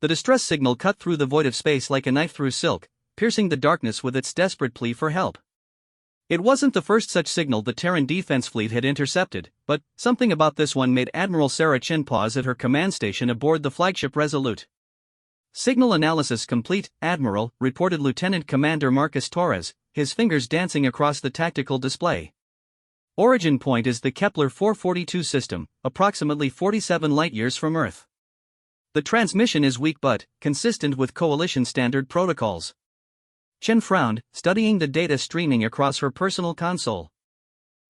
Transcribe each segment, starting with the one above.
The distress signal cut through the void of space like a knife through silk, piercing the darkness with its desperate plea for help. It wasn't the first such signal the Terran Defense Fleet had intercepted, but something about this one made Admiral Sarah Chen pause at her command station aboard the flagship Resolute. "Signal analysis complete, Admiral," reported Lieutenant Commander Marcus Torres, his fingers dancing across the tactical display. "Origin point is the Kepler 442 system, approximately 47 light-years from Earth. The transmission is weak but consistent with Coalition standard protocols." Chen frowned, studying the data streaming across her personal console.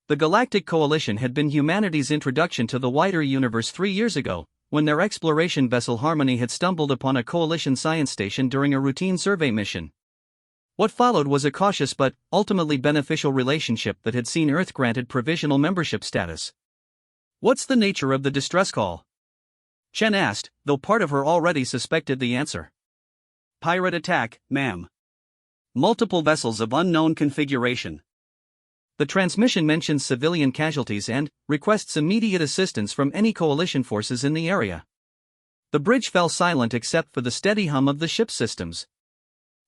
The Galactic Coalition had been humanity's introduction to the wider universe 3 years ago, when their exploration vessel Harmony had stumbled upon a Coalition science station during a routine survey mission. What followed was a cautious but ultimately beneficial relationship that had seen Earth granted provisional membership status. "What's the nature of the distress call?" Chen asked, though part of her already suspected the answer. "Pirate attack, ma'am. Multiple vessels of unknown configuration." The transmission mentions civilian casualties and requests immediate assistance from any Coalition forces in the area. The bridge fell silent except for the steady hum of the ship's systems.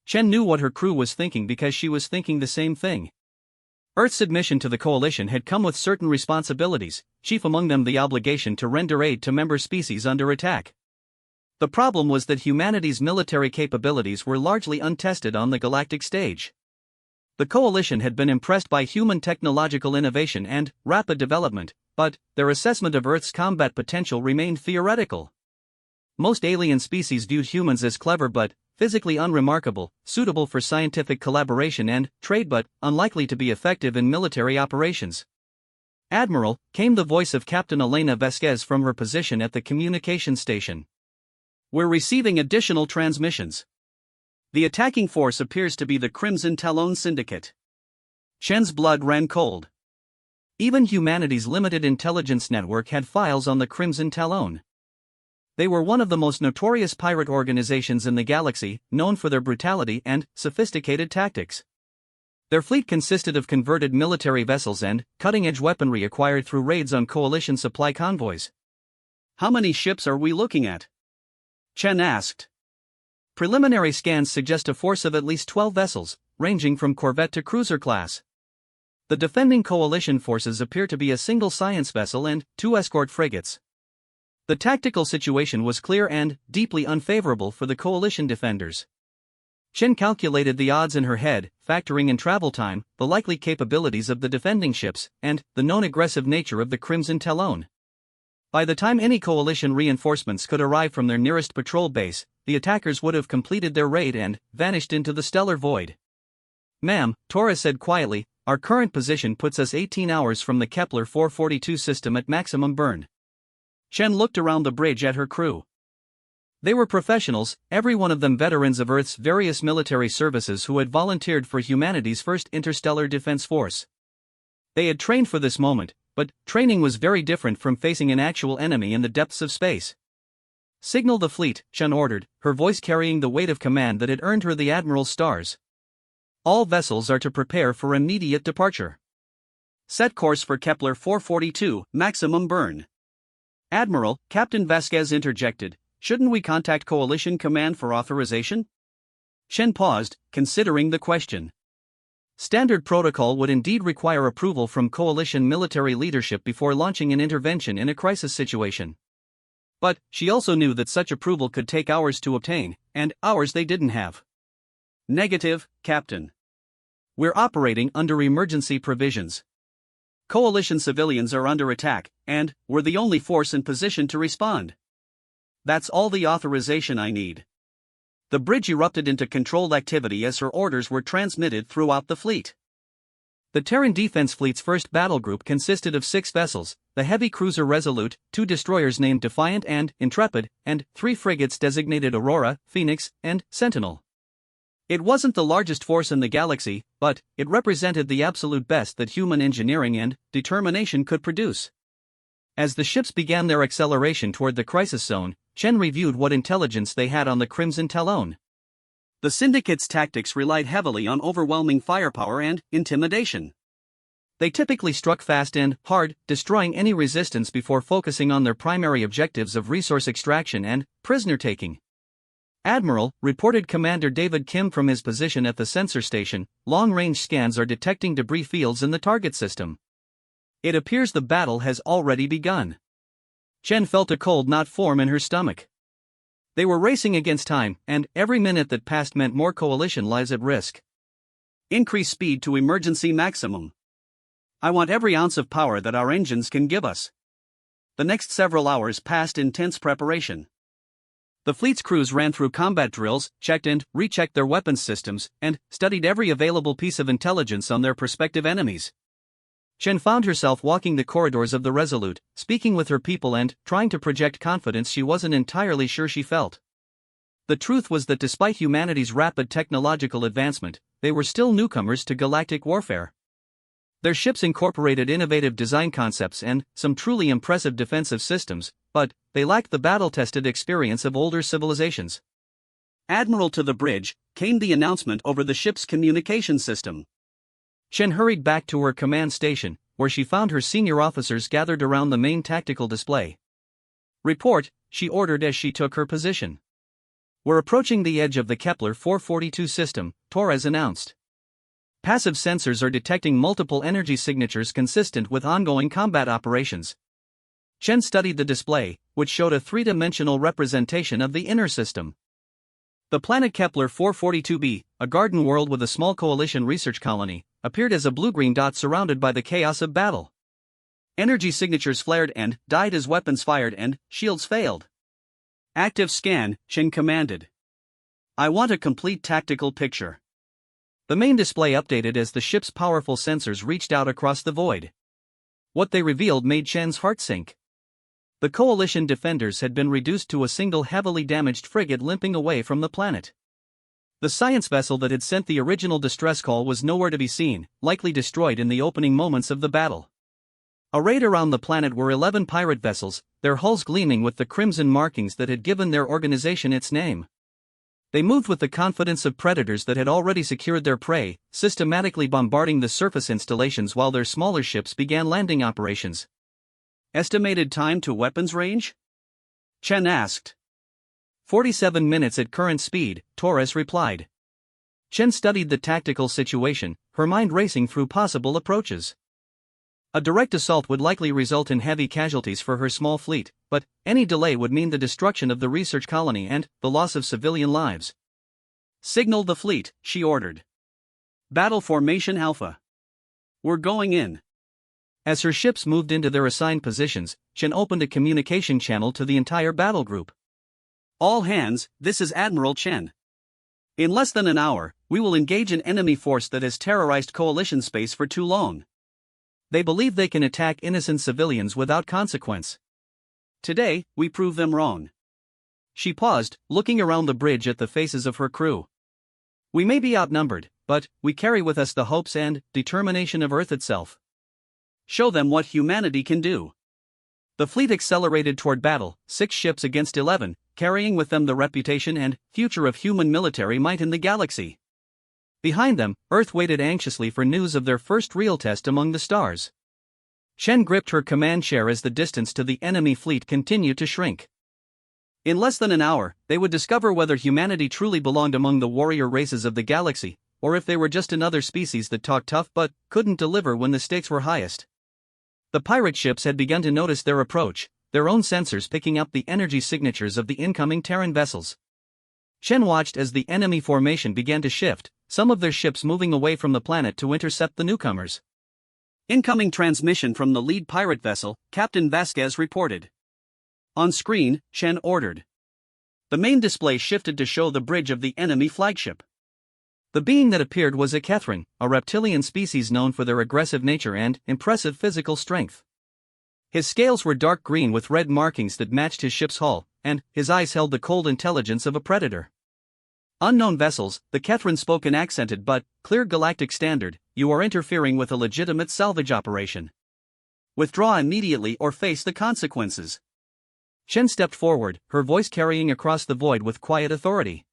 Chen knew what her crew was thinking because she was thinking the same thing. Earth's admission to the Coalition had come with certain responsibilities, chief among them the obligation to render aid to member species under attack. The problem was that humanity's military capabilities were largely untested on the galactic stage. The Coalition had been impressed by human technological innovation and rapid development, but their assessment of Earth's combat potential remained theoretical. Most alien species viewed humans as clever but physically unremarkable, suitable for scientific collaboration and trade but unlikely to be effective in military operations. "Admiral," came the voice of Captain Elena Vasquez from her position at the communication station. "We're receiving additional transmissions. The attacking force appears to be the Crimson Talon Syndicate." Chen's blood ran cold. Even humanity's limited intelligence network had files on the Crimson Talon. They were one of the most notorious pirate organizations in the galaxy, known for their brutality and sophisticated tactics. Their fleet consisted of converted military vessels and cutting-edge weaponry acquired through raids on Coalition supply convoys. "How many ships are we looking at?" Chen asked. "Preliminary scans suggest a force of at least 12 vessels, ranging from corvette to cruiser class. The defending Coalition forces appear to be a single science vessel and 2 escort frigates." The tactical situation was clear and deeply unfavorable for the Coalition defenders. Chen calculated the odds in her head, factoring in travel time, the likely capabilities of the defending ships, and the known aggressive nature of the Crimson Talon. By the time any Coalition reinforcements could arrive from their nearest patrol base, the attackers would have completed their raid and vanished into the stellar void. "Ma'am," Torres said quietly, "our current position puts us 18 hours from the Kepler 442 system at maximum burn." Chen looked around the bridge at her crew. They were professionals, every one of them veterans of Earth's various military services who had volunteered for humanity's first interstellar defense force. They had trained for this moment, but training was very different from facing an actual enemy in the depths of space. "Signal the fleet," Chen ordered, her voice carrying the weight of command that had earned her the Admiral's stars. "All vessels are to prepare for immediate departure. Set course for Kepler 442, maximum burn." "Admiral," Captain Vasquez interjected, "shouldn't we contact Coalition Command for authorization?" Chen paused, considering the question. Standard protocol would indeed require approval from Coalition military leadership before launching an intervention in a crisis situation. But she also knew that such approval could take hours to obtain, and hours they didn't have. "Negative, Captain. We're operating under emergency provisions. Coalition civilians are under attack, and we're the only force in position to respond. That's all the authorization I need." The bridge erupted into controlled activity as her orders were transmitted throughout the fleet. The Terran Defense Fleet's first battle group consisted of 6 vessels, the heavy cruiser Resolute, 2 destroyers named Defiant and Intrepid, and 3 frigates designated Aurora, Phoenix, and Sentinel. It wasn't the largest force in the galaxy, but it represented the absolute best that human engineering and determination could produce. As the ships began their acceleration toward the crisis zone, Chen reviewed what intelligence they had on the Crimson Talon. The Syndicate's tactics relied heavily on overwhelming firepower and intimidation. They typically struck fast and hard, destroying any resistance before focusing on their primary objectives of resource extraction and prisoner-taking. Admiral, reported Commander David Kim from his position at the sensor station, long-range scans are detecting debris fields in the target system. It appears the battle has already begun. Chen felt a cold knot form in her stomach. They were racing against time, and every minute that passed meant more coalition lives at risk. Increase speed to emergency maximum. I want every ounce of power that our engines can give us. The next several hours passed in tense preparation. The fleet's crews ran through combat drills, checked and rechecked their weapons systems, and studied every available piece of intelligence on their prospective enemies. Chen found herself walking the corridors of the Resolute, speaking with her people and trying to project confidence she wasn't entirely sure she felt. The truth was that despite humanity's rapid technological advancement, they were still newcomers to galactic warfare. Their ships incorporated innovative design concepts and some truly impressive defensive systems, but they lacked the battle-tested experience of older civilizations. Admiral, to the bridge came the announcement over the ship's communication system. Chen hurried back to her command station, where she found her senior officers gathered around the main tactical display. Report, she ordered as she took her position. We're approaching the edge of the Kepler 442 system, Torres announced. Passive sensors are detecting multiple energy signatures consistent with ongoing combat operations. Chen studied the display, which showed a three-dimensional representation of the inner system. The planet Kepler 442b, a garden world with a small coalition research colony, appeared as a blue-green dot surrounded by the chaos of battle. Energy signatures flared and died as weapons fired and shields failed. Active scan, Chen commanded. I want a complete tactical picture. The main display updated as the ship's powerful sensors reached out across the void. What they revealed made Chen's heart sink. The coalition defenders had been reduced to a single heavily damaged frigate limping away from the planet. The science vessel that had sent the original distress call was nowhere to be seen, likely destroyed in the opening moments of the battle. Arrayed around the planet were 11 pirate vessels, their hulls gleaming with the crimson markings that had given their organization its name. They moved with the confidence of predators that had already secured their prey, systematically bombarding the surface installations while their smaller ships began landing operations. Estimated time to weapons range? Chen asked. 47 minutes at current speed, Torres replied. Chen studied the tactical situation, her mind racing through possible approaches. A direct assault would likely result in heavy casualties for her small fleet, but any delay would mean the destruction of the research colony and the loss of civilian lives. Signal the fleet, she ordered. Battle formation Alpha. We're going in. As her ships moved into their assigned positions, Chen opened a communication channel to the entire battle group. All hands, this is Admiral Chen. In less than an hour, we will engage an enemy force that has terrorized coalition space for too long. They believe they can attack innocent civilians without consequence. Today, we prove them wrong. She paused, looking around the bridge at the faces of her crew. We may be outnumbered, but we carry with us the hopes and determination of Earth itself. Show them what humanity can do. The fleet accelerated toward battle, 6 ships against 11, carrying with them the reputation and future of human military might in the galaxy. Behind them, Earth waited anxiously for news of their first real test among the stars. Chen gripped her command chair as the distance to the enemy fleet continued to shrink. In less than an hour, they would discover whether humanity truly belonged among the warrior races of the galaxy, or if they were just another species that talked tough but couldn't deliver when the stakes were highest. The pirate ships had begun to notice their approach, their own sensors picking up the energy signatures of the incoming Terran vessels. Chen watched as the enemy formation began to shift, some of their ships moving away from the planet to intercept the newcomers. Incoming transmission from the lead pirate vessel, Captain Vasquez reported. On screen, Chen ordered. The main display shifted to show the bridge of the enemy flagship. The being that appeared was a Kethran, a reptilian species known for their aggressive nature and impressive physical strength. His scales were dark green with red markings that matched his ship's hull, and his eyes held the cold intelligence of a predator. Unknown vessels, the Kethran spoke in accented but clear galactic standard, you are interfering with a legitimate salvage operation. Withdraw immediately or face the consequences. Chen stepped forward, her voice carrying across the void with quiet authority.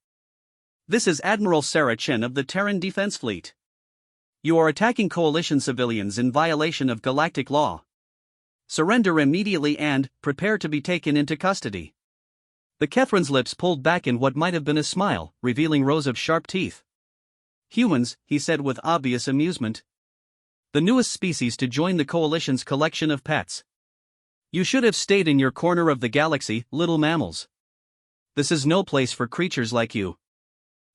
This is Admiral Sarah Chen of the Terran Defense Fleet. You are attacking coalition civilians in violation of galactic law. Surrender immediately and prepare to be taken into custody. The Catherine's lips pulled back in what might have been a smile, revealing rows of sharp teeth. "Humans," he said with obvious amusement. "The newest species to join the Coalition's collection of pets. You should have stayed in your corner of the galaxy, little mammals. This is no place for creatures like you."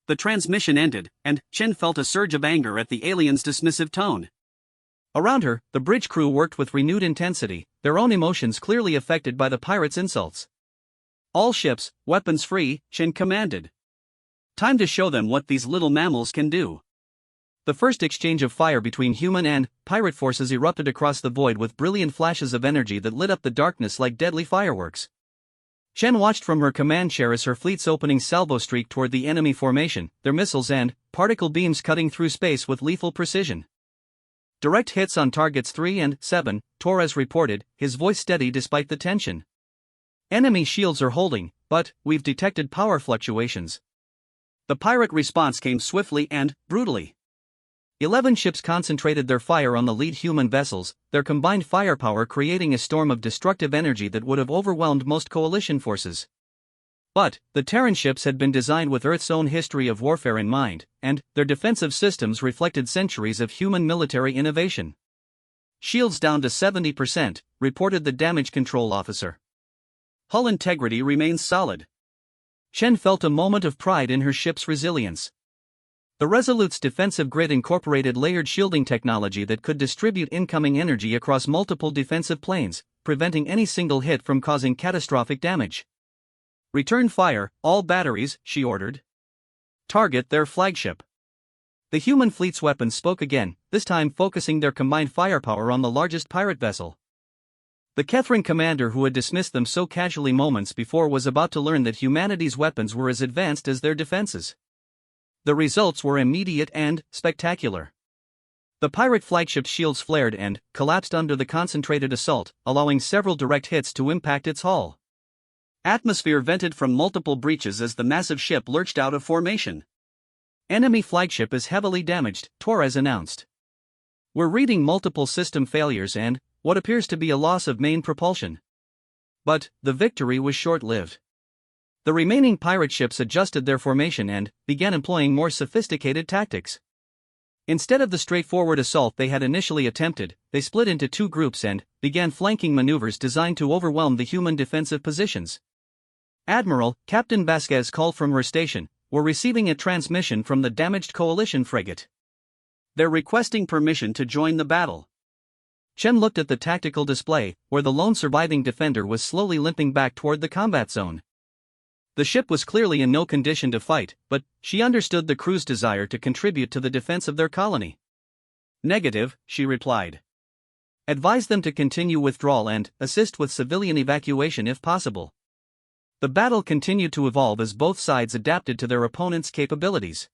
The transmission ended, and Chen felt a surge of anger at the alien's dismissive tone. Around her, the bridge crew worked with renewed intensity, their own emotions clearly affected by the pirates' insults. "All ships, weapons free," Chen commanded. "Time to show them what these little mammals can do." The first exchange of fire between human and pirate forces erupted across the void with brilliant flashes of energy that lit up the darkness like deadly fireworks. Chen watched from her command chair as her fleet's opening salvo streaked toward the enemy formation, their missiles and particle beams cutting through space with lethal precision. "Direct hits on targets 3 and 7, Torres reported, his voice steady despite the tension. "Enemy shields are holding, but we've detected power fluctuations." The pirate response came swiftly and brutally. 11 ships concentrated their fire on the lead human vessels, their combined firepower creating a storm of destructive energy that would have overwhelmed most coalition forces. But the Terran ships had been designed with Earth's own history of warfare in mind, and their defensive systems reflected centuries of human military innovation. "Shields down to 70%, reported the damage control officer. "Hull integrity remains solid." Chen felt a moment of pride in her ship's resilience. The Resolute's defensive grid incorporated layered shielding technology that could distribute incoming energy across multiple defensive planes, preventing any single hit from causing catastrophic damage. "Return fire, all batteries," she ordered. "Target their flagship." The human fleet's weapons spoke again, this time focusing their combined firepower on the largest pirate vessel. The Catherine commander who had dismissed them so casually moments before was about to learn that humanity's weapons were as advanced as their defenses. The results were immediate and spectacular. The pirate flagship's shields flared and collapsed under the concentrated assault, allowing several direct hits to impact its hull. Atmosphere vented from multiple breaches as the massive ship lurched out of formation. "Enemy flagship is heavily damaged," Torres announced. "We're reading multiple system failures and what appears to be a loss of main propulsion." But the victory was short-lived. The remaining pirate ships adjusted their formation and began employing more sophisticated tactics. Instead of the straightforward assault they had initially attempted, they split into two groups and began flanking maneuvers designed to overwhelm the human defensive positions. "Admiral," Captain Vasquez called from her station, "we're receiving a transmission from the damaged Coalition frigate. They're requesting permission to join the battle." Chen looked at the tactical display, where the lone surviving defender was slowly limping back toward the combat zone. The ship was clearly in no condition to fight, but she understood the crew's desire to contribute to the defense of their colony. "Negative," she replied. "Advise them to continue withdrawal and assist with civilian evacuation if possible." The battle continued to evolve as both sides adapted to their opponents' capabilities.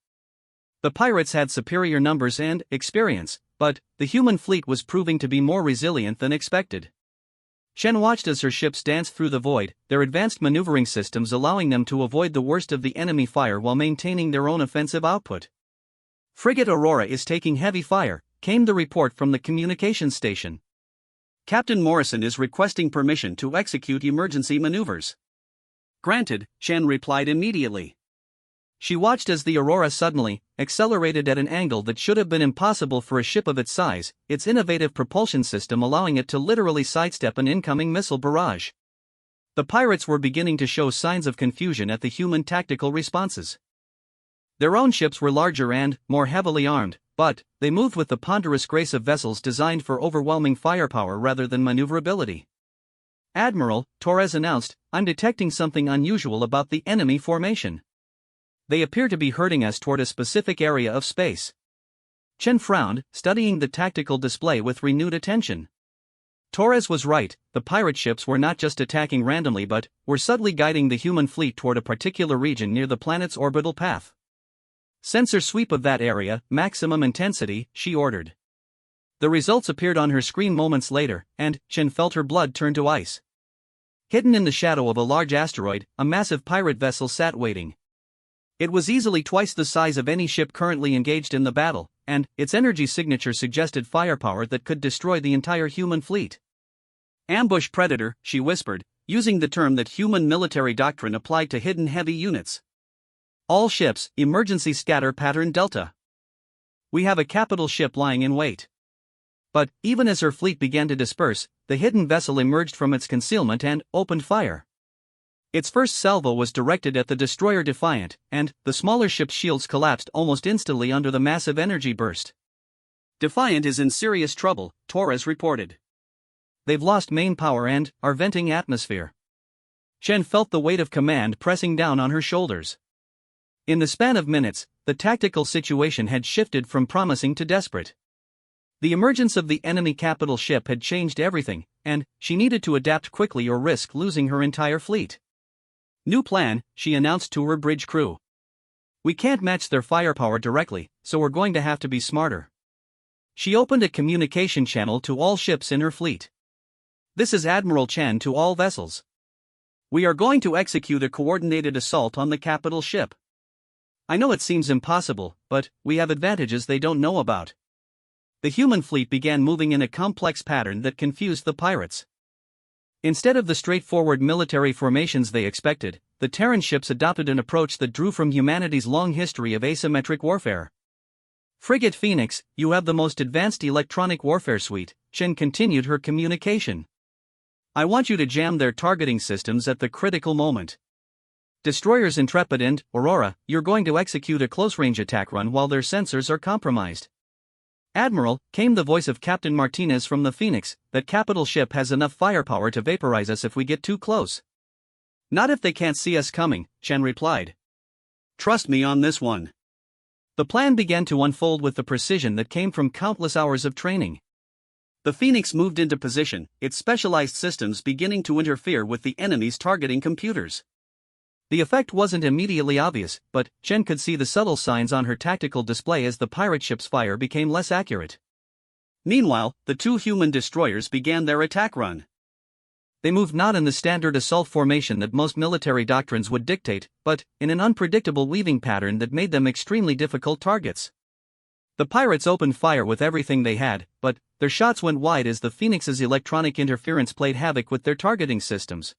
The pirates had superior numbers and experience, but the human fleet was proving to be more resilient than expected. Chen watched as her ships danced through the void, their advanced maneuvering systems allowing them to avoid the worst of the enemy fire while maintaining their own offensive output. "Frigate Aurora is taking heavy fire," came the report from the communications station. "Captain Morrison is requesting permission to execute emergency maneuvers." "Granted," Chen replied immediately. She watched as the Aurora suddenly accelerated at an angle that should have been impossible for a ship of its size, its innovative propulsion system allowing it to literally sidestep an incoming missile barrage. The pirates were beginning to show signs of confusion at the human tactical responses. Their own ships were larger and more heavily armed, but they moved with the ponderous grace of vessels designed for overwhelming firepower rather than maneuverability. "Admiral," Torres announced, "I'm detecting something unusual about the enemy formation. They appear to be herding us toward a specific area of space." Chen frowned, studying the tactical display with renewed attention. Torres was right, the pirate ships were not just attacking randomly but were subtly guiding the human fleet toward a particular region near the planet's orbital path. "Sensor sweep of that area, maximum intensity," she ordered. The results appeared on her screen moments later, and Chen felt her blood turn to ice. Hidden in the shadow of a large asteroid, a massive pirate vessel sat waiting. It was easily twice the size of any ship currently engaged in the battle, and its energy signature suggested firepower that could destroy the entire human fleet. "Ambush Predator," she whispered, using the term that human military doctrine applied to hidden heavy units. All ships, emergency scatter pattern Delta. We have a capital ship lying in wait. But, even as her fleet began to disperse, the hidden vessel emerged from its concealment and opened fire. Its first salvo was directed at the destroyer Defiant, and the smaller ship's shields collapsed almost instantly under the massive energy burst. Defiant is in serious trouble, Torres reported. They've lost main power and are venting atmosphere. Chen felt the weight of command pressing down on her shoulders. In the span of minutes, the tactical situation had shifted from promising to desperate. The emergence of the enemy capital ship had changed everything, and she needed to adapt quickly or risk losing her entire fleet. New plan, she announced to her bridge crew. We can't match their firepower directly, so we're going to have to be smarter. She opened a communication channel to all ships in her fleet. This is Admiral Chen to all vessels. We are going to execute a coordinated assault on the capital ship. I know it seems impossible, but we have advantages they don't know about. The human fleet began moving in a complex pattern that confused the pirates. Instead of the straightforward military formations they expected, the Terran ships adopted an approach that drew from humanity's long history of asymmetric warfare. Frigate Phoenix, you have the most advanced electronic warfare suite, Chen continued her communication. I want you to jam their targeting systems at the critical moment. Destroyers Intrepid and Aurora, you're going to execute a close-range attack run while their sensors are compromised. Admiral, came the voice of Captain Martinez from the Phoenix, that capital ship has enough firepower to vaporize us if we get too close. Not if they can't see us coming, Chen replied. Trust me on this one. The plan began to unfold with the precision that came from countless hours of training. The Phoenix moved into position, its specialized systems beginning to interfere with the enemy's targeting computers. The effect wasn't immediately obvious, but Chen could see the subtle signs on her tactical display as the pirate ship's fire became less accurate. Meanwhile, the two human destroyers began their attack run. They moved not in the standard assault formation that most military doctrines would dictate, but in an unpredictable weaving pattern that made them extremely difficult targets. The pirates opened fire with everything they had, but their shots went wide as the Phoenix's electronic interference played havoc with their targeting systems.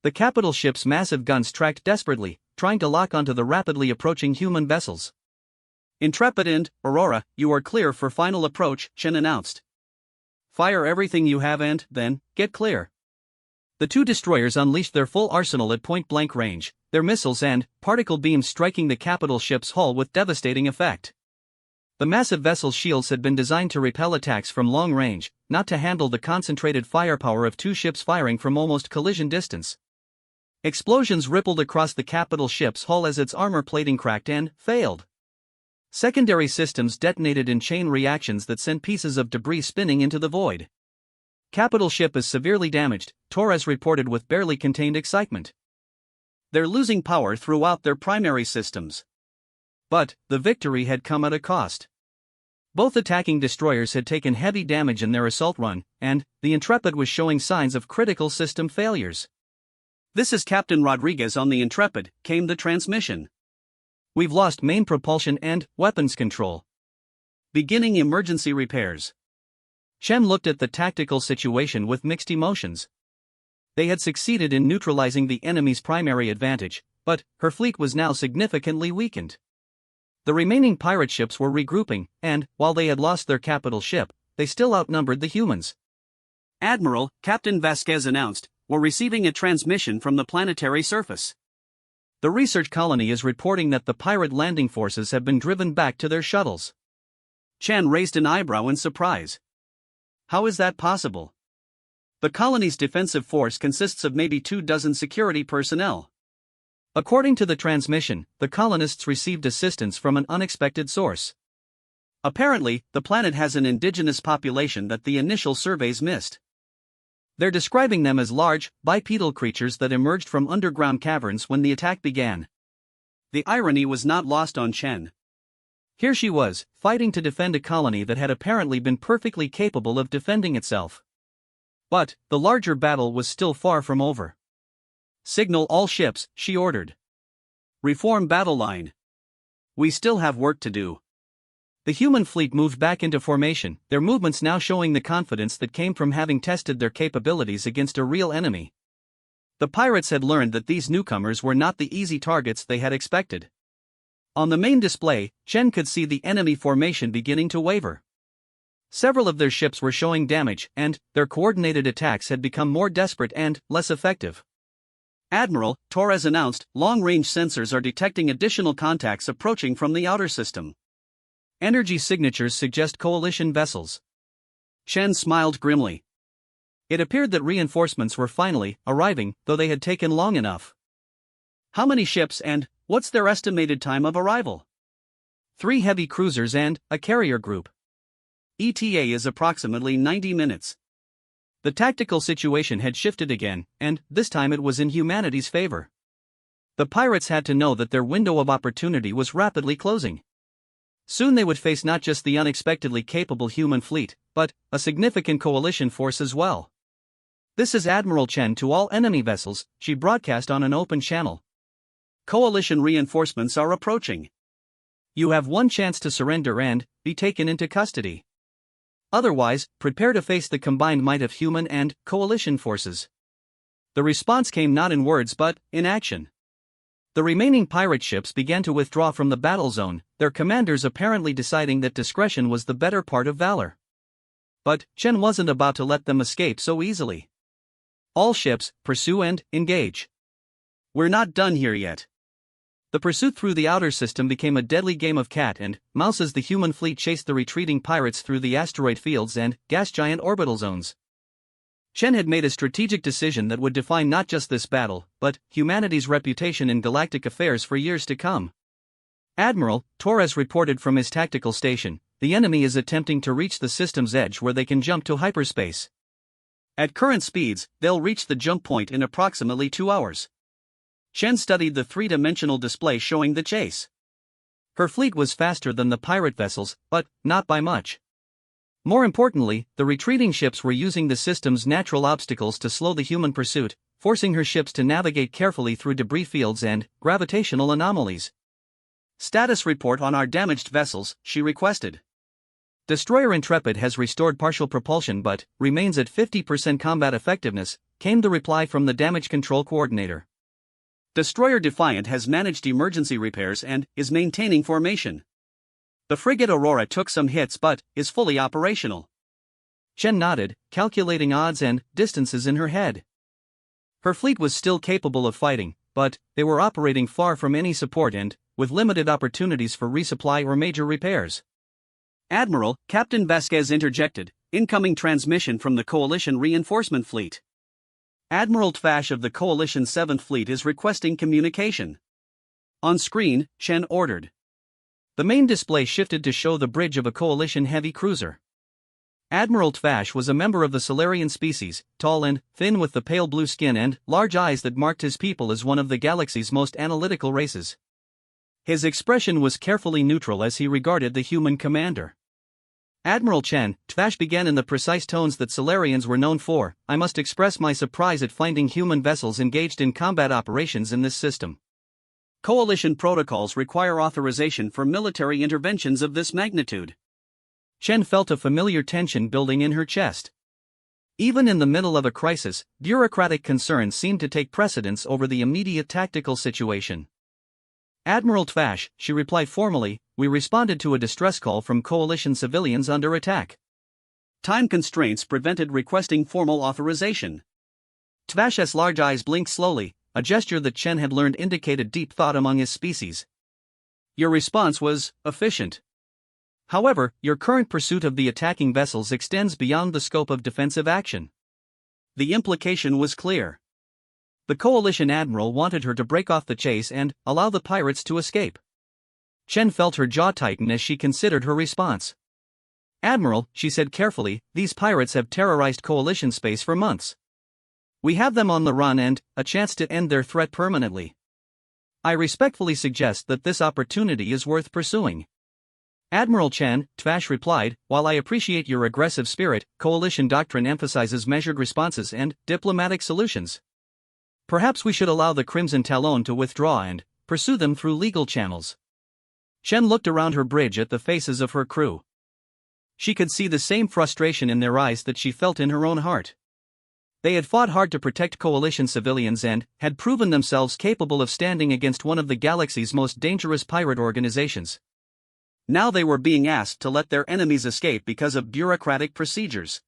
The capital ship's massive guns tracked desperately, trying to lock onto the rapidly approaching human vessels. Intrepid and Aurora, you are clear for final approach, Chen announced. Fire everything you have and, then, get clear. The two destroyers unleashed their full arsenal at point-blank range, their missiles and particle beams striking the capital ship's hull with devastating effect. The massive vessel's shields had been designed to repel attacks from long range, not to handle the concentrated firepower of two ships firing from almost collision distance. Explosions rippled across the capital ship's hull as its armor plating cracked and failed. Secondary systems detonated in chain reactions that sent pieces of debris spinning into the void. Capital ship is severely damaged, Torres reported with barely contained excitement. They're losing power throughout their primary systems. But the victory had come at a cost. Both attacking destroyers had taken heavy damage in their assault run, and the Intrepid was showing signs of critical system failures. This is Captain Rodriguez on the Intrepid, came the transmission. We've lost main propulsion and weapons control. Beginning emergency repairs. Chen looked at the tactical situation with mixed emotions. They had succeeded in neutralizing the enemy's primary advantage, but her fleet was now significantly weakened. The remaining pirate ships were regrouping, and, while they had lost their capital ship, they still outnumbered the humans. Admiral, Captain Vasquez announced, we're receiving a transmission from the planetary surface. The research colony is reporting that the pirate landing forces have been driven back to their shuttles. Chen raised an eyebrow in surprise. How is that possible? The colony's defensive force consists of maybe 24 security personnel. According to the transmission, the colonists received assistance from an unexpected source. Apparently, the planet has an indigenous population that the initial surveys missed. They're describing them as large, bipedal creatures that emerged from underground caverns when the attack began. The irony was not lost on Chen. Here she was, fighting to defend a colony that had apparently been perfectly capable of defending itself. But the larger battle was still far from over. Signal all ships, she ordered. Reform battle line. We still have work to do. The human fleet moved back into formation, their movements now showing the confidence that came from having tested their capabilities against a real enemy. The pirates had learned that these newcomers were not the easy targets they had expected. On the main display, Chen could see the enemy formation beginning to waver. Several of their ships were showing damage, and their coordinated attacks had become more desperate and less effective. Admiral Torres announced, long-range sensors are detecting additional contacts approaching from the outer system. Energy signatures suggest coalition vessels. Chen smiled grimly. It appeared that reinforcements were finally arriving, though they had taken long enough. How many ships and what's their estimated time of arrival? 3 heavy cruisers and a carrier group. ETA is approximately 90 minutes. The tactical situation had shifted again, and this time it was in humanity's favor. The pirates had to know that their window of opportunity was rapidly closing. Soon they would face not just the unexpectedly capable human fleet, but a significant coalition force as well. "This is Admiral Chen to all enemy vessels," she broadcast on an open channel. "Coalition reinforcements are approaching. You have one chance to surrender and be taken into custody. Otherwise, prepare to face the combined might of human and coalition forces." The response came not in words but in action. The remaining pirate ships began to withdraw from the battle zone, their commanders apparently deciding that discretion was the better part of valor. But Chen wasn't about to let them escape so easily. "All ships, pursue and engage. We're not done here yet." The pursuit through the outer system became a deadly game of cat and mouse as the human fleet chased the retreating pirates through the asteroid fields and gas giant orbital zones. Chen had made a strategic decision that would define not just this battle, but humanity's reputation in galactic affairs for years to come. Admiral Torres reported from his tactical station, "The enemy is attempting to reach the system's edge where they can jump to hyperspace. At current speeds, they'll reach the jump point in approximately 2 hours." Chen studied the 3-dimensional display showing the chase. Her fleet was faster than the pirate vessels, but not by much. More importantly, the retreating ships were using the system's natural obstacles to slow the human pursuit, forcing her ships to navigate carefully through debris fields and gravitational anomalies. "Status report on our damaged vessels," she requested. "Destroyer Intrepid has restored partial propulsion but remains at 50% combat effectiveness," came the reply from the damage control coordinator. "Destroyer Defiant has managed emergency repairs and is maintaining formation. The frigate Aurora took some hits but is fully operational." Chen nodded, calculating odds and distances in her head. Her fleet was still capable of fighting, but they were operating far from any support and with limited opportunities for resupply or major repairs. "Admiral," Captain Vasquez interjected, "incoming transmission from the Coalition Reinforcement Fleet. Admiral Tvash of the Coalition 7th Fleet is requesting communication." On screen, Chen ordered. The main display shifted to show the bridge of a Coalition heavy cruiser. Admiral Tvash was a member of the Solarian species, tall and thin with the pale blue skin and large eyes that marked his people as one of the galaxy's most analytical races. His expression was carefully neutral as he regarded the human commander. "Admiral Chen," Tvash began in the precise tones that Solarians were known for, "I must express my surprise at finding human vessels engaged in combat operations in this system. Coalition protocols require authorization for military interventions of this magnitude." Chen felt a familiar tension building in her chest. Even in the middle of a crisis, bureaucratic concerns seemed to take precedence over the immediate tactical situation. "Admiral Tvash," she replied formally, "we responded to a distress call from Coalition civilians under attack. Time constraints prevented requesting formal authorization." Tvash's large eyes blinked slowly, a gesture that Chen had learned indicated deep thought among his species. "Your response was efficient. However, your current pursuit of the attacking vessels extends beyond the scope of defensive action." The implication was clear. The Coalition admiral wanted her to break off the chase and allow the pirates to escape. Chen felt her jaw tighten as she considered her response. "Admiral," she said carefully, "these pirates have terrorized Coalition space for months. We have them on the run and a chance to end their threat permanently. I respectfully suggest that this opportunity is worth pursuing." "Admiral Chen," Tvash replied, "while I appreciate your aggressive spirit, Coalition doctrine emphasizes measured responses and diplomatic solutions. Perhaps we should allow the Crimson Talon to withdraw and pursue them through legal channels." Chen looked around her bridge at the faces of her crew. She could see the same frustration in their eyes that she felt in her own heart. They had fought hard to protect Coalition civilians and had proven themselves capable of standing against one of the galaxy's most dangerous pirate organizations. Now they were being asked to let their enemies escape because of bureaucratic procedures.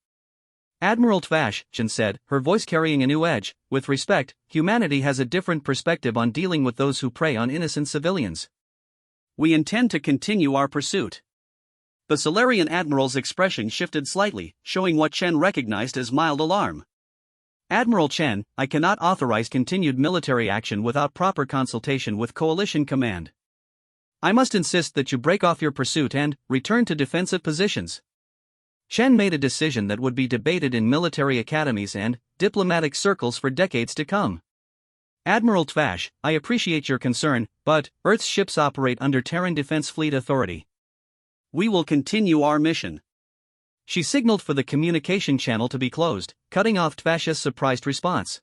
Admiral Tvash, Chen said, her voice carrying a new edge. With respect, humanity has a different perspective on dealing with those who prey on innocent civilians. We intend to continue our pursuit. The Solarian Admiral's expression shifted slightly, showing what Chen recognized as mild alarm. Admiral Chen, I cannot authorize continued military action without proper consultation with Coalition Command. I must insist that you break off your pursuit and return to defensive positions. Chen made a decision that would be debated in military academies and diplomatic circles for decades to come. Admiral Tvash, I appreciate your concern, but Earth's ships operate under Terran Defense Fleet authority. We will continue our mission. She signaled for the communication channel to be closed, cutting off Tvash's surprised response.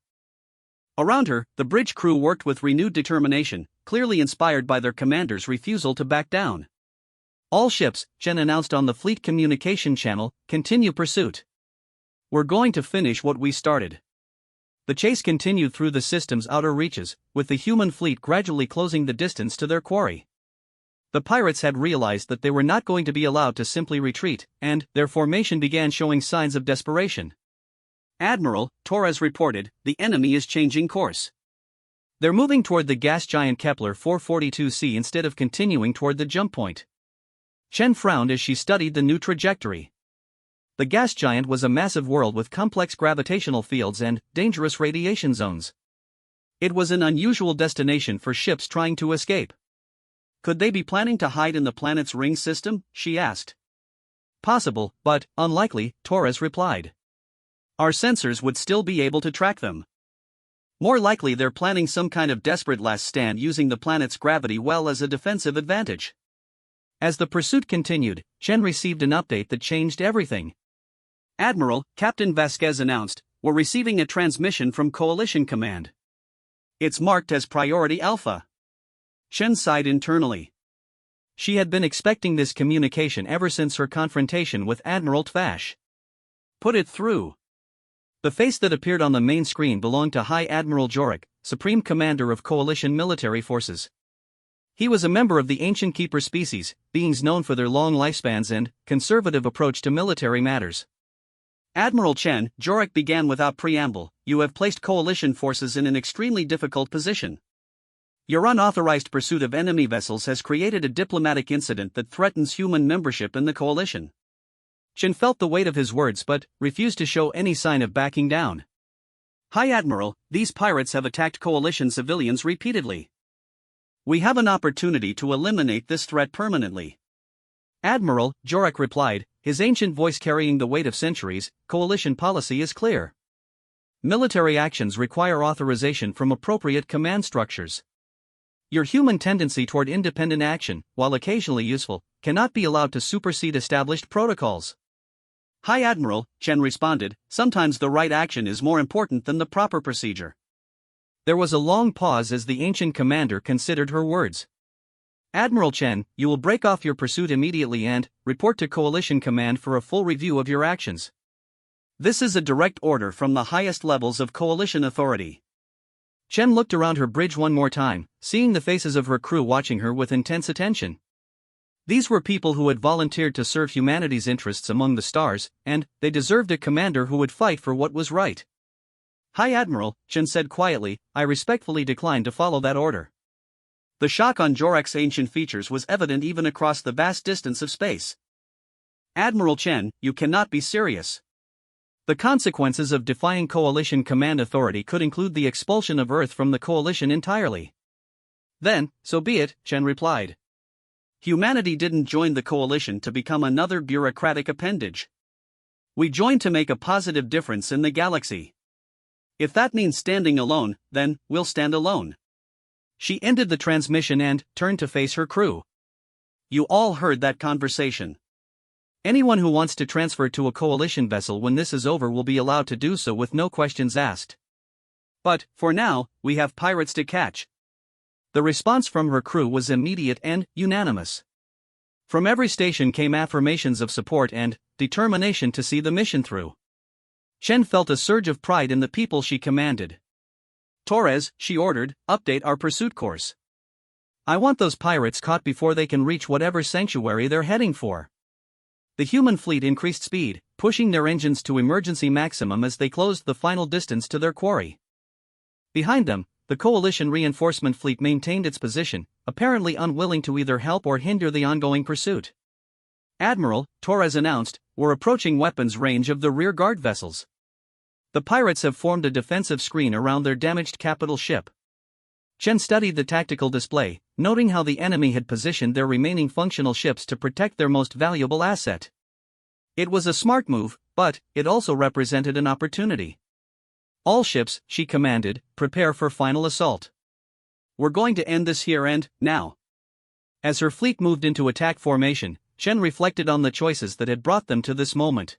Around her, the bridge crew worked with renewed determination, clearly inspired by their commander's refusal to back down. All ships, Chen announced on the fleet communication channel, continue pursuit. We're going to finish what we started. The chase continued through the system's outer reaches, with the human fleet gradually closing the distance to their quarry. The pirates had realized that they were not going to be allowed to simply retreat, and their formation began showing signs of desperation. Admiral, Torres reported, the enemy is changing course. They're moving toward the gas giant Kepler 442c instead of continuing toward the jump point. Chen frowned as she studied the new trajectory. The gas giant was a massive world with complex gravitational fields and dangerous radiation zones. It was an unusual destination for ships trying to escape. Could they be planning to hide in the planet's ring system? She asked. Possible, but unlikely, Torres replied. Our sensors would still be able to track them. More likely they're planning some kind of desperate last stand using the planet's gravity well as a defensive advantage. As the pursuit continued, Chen received an update that changed everything. Admiral, Captain Vasquez announced, we're receiving a transmission from Coalition Command. It's marked as Priority Alpha. Chen sighed internally. She had been expecting this communication ever since her confrontation with Admiral Tvash. Put it through. The face that appeared on the main screen belonged to High Admiral Jorik, Supreme Commander of Coalition military forces. He was a member of the ancient Keeper species, beings known for their long lifespans and conservative approach to military matters. Admiral Chen, Jorik began without preamble, you have placed Coalition forces in an extremely difficult position. Your unauthorized pursuit of enemy vessels has created a diplomatic incident that threatens human membership in the Coalition. Chen felt the weight of his words but refused to show any sign of backing down. High Admiral, these pirates have attacked Coalition civilians repeatedly. We have an opportunity to eliminate this threat permanently. Admiral, Jorik replied, his ancient voice carrying the weight of centuries, Coalition policy is clear. Military actions require authorization from appropriate command structures. Your human tendency toward independent action, while occasionally useful, cannot be allowed to supersede established protocols. High Admiral, Chen responded, sometimes the right action is more important than the proper procedure. There was a long pause as the ancient commander considered her words. Admiral Chen, you will break off your pursuit immediately and report to Coalition Command for a full review of your actions. This is a direct order from the highest levels of Coalition authority. Chen looked around her bridge one more time, seeing the faces of her crew watching her with intense attention. These were people who had volunteered to serve humanity's interests among the stars, and they deserved a commander who would fight for what was right. High Admiral, Chen said quietly, I respectfully decline to follow that order. The shock on Jorik's ancient features was evident even across the vast distance of space. Admiral Chen, you cannot be serious. The consequences of defying Coalition command authority could include the expulsion of Earth from the Coalition entirely. Then, so be it, Chen replied. Humanity didn't join the Coalition to become another bureaucratic appendage. We joined to make a positive difference in the galaxy. If that means standing alone, then we'll stand alone. She ended the transmission and turned to face her crew. You all heard that conversation. Anyone who wants to transfer to a Coalition vessel when this is over will be allowed to do so with no questions asked. But, for now, we have pirates to catch. The response from her crew was immediate and unanimous. From every station came affirmations of support and determination to see the mission through. Chen felt a surge of pride in the people she commanded. Torres, she ordered, update our pursuit course. I want those pirates caught before they can reach whatever sanctuary they're heading for. The human fleet increased speed, pushing their engines to emergency maximum as they closed the final distance to their quarry. Behind them, the coalition reinforcement fleet maintained its position, apparently unwilling to either help or hinder the ongoing pursuit. Admiral, Torres announced, we're approaching weapons range of the rear guard vessels. The pirates have formed a defensive screen around their damaged capital ship. Chen studied the tactical display, noting how the enemy had positioned their remaining functional ships to protect their most valuable asset. It was a smart move, but it also represented an opportunity. All ships, she commanded, prepare for final assault. We're going to end this here and now. As her fleet moved into attack formation, Chen reflected on the choices that had brought them to this moment.